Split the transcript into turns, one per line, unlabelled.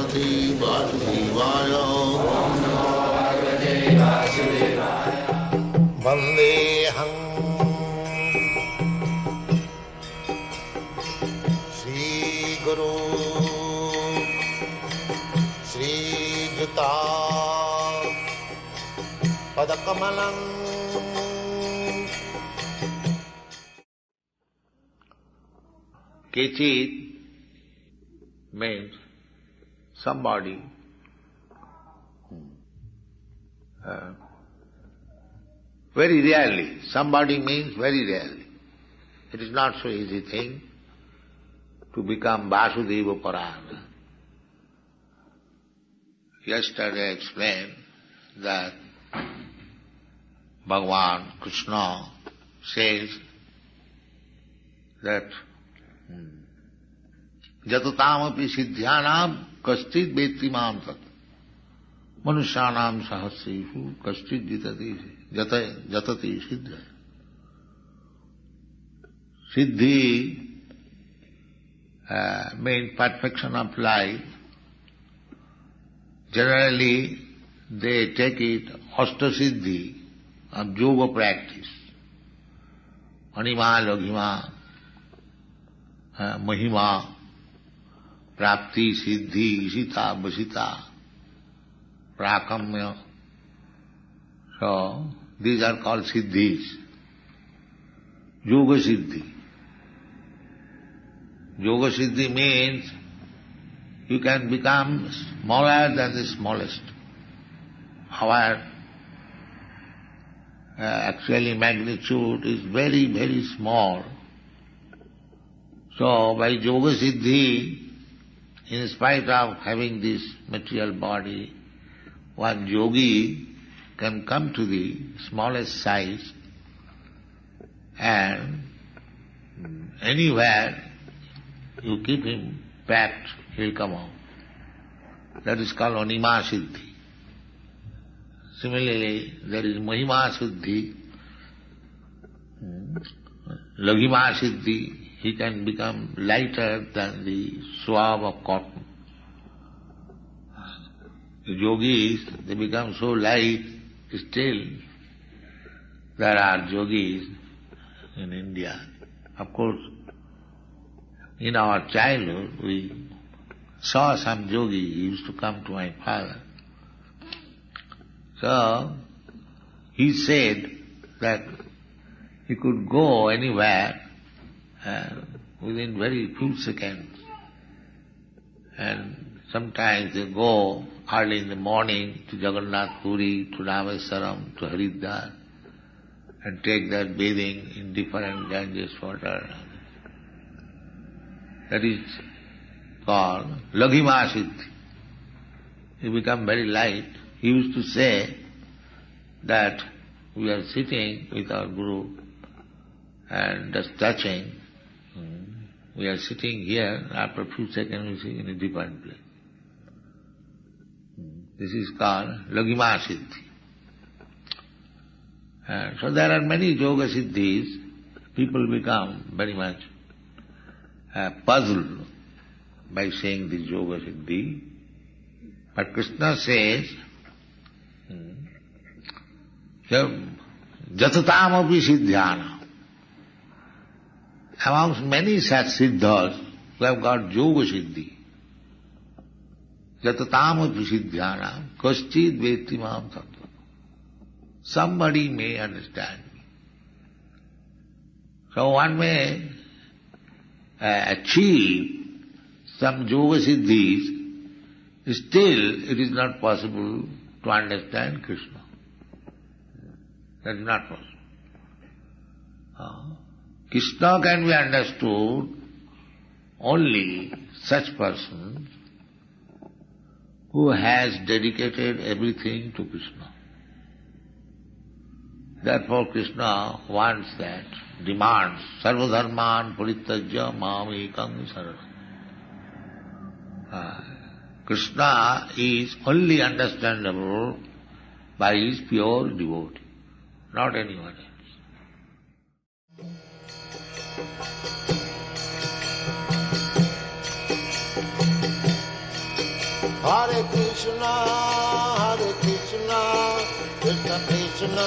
Bhagavate Vasudevaya. Vandeham Shri Guru Shri Juta Padakamalam. Kechit means somebody very rarely. Somebody means very rarely. It is not so easy thing to become Vasudeva Parana. Yesterday I explained that Bhagavan Krishna says that Jatutamapi siddhyanam kaschit veti mam tat manusyanam sahasreshu kaschit jatati siddha. Siddhi means perfection of life. Generally they take it Ashtasiddhi of yoga practice. Anima, Laghima, Mahima, Prapti, Siddhi, Isita, Vasita, Prakamya. So, these are called Siddhis. Yoga Siddhi. Yoga Siddhi means you can become smaller than the smallest. Our actually magnitude is very, very small. So by Yoga Siddhi, in spite of having this material body, one yogi can come to the smallest size and anywhere you keep him packed, he'll come out. That is called Anima Siddhi. Similarly, there is Mahima Siddhi, Laghima Siddhi. He can become lighter than the swab of cotton. The yogis, they become so light, still there are yogis in India. Of course, in our childhood, we saw some yogi, he used to come to my father. So, he said that he could go anywhere within very few seconds. And sometimes they go early in the morning to Jagannath Puri, to Rameswaram, to Haridwar, and take their bathing in different Ganges water. That is called Laghima Siddhi. He become very light. He used to say that we are sitting with our Guru and just touching. We are sitting here, after a few seconds we see in a different place. This is called Laghima Siddhi. So there are many Yoga Siddhis. People become very much puzzled by saying this Yoga Siddhi. But Krishna says, Jatutamapi siddhyana. Amongst many such siddhas who have got Yoga Siddhi, Jatutamapi siddhyana kaschit veti mam tattva. Somebody may understand me. So one may achieve some Yoga Siddhis, still it is not possible to understand Krishna. That is not possible. Krishna can be understood only such persons who has dedicated everything to Krishna. Therefore Krishna wants that, demands, sarvadharman parityajya mam ekam saranam. Krishna is only understandable by his pure devotee, not anyone else.
Hare Krishna, Krishna Krishna,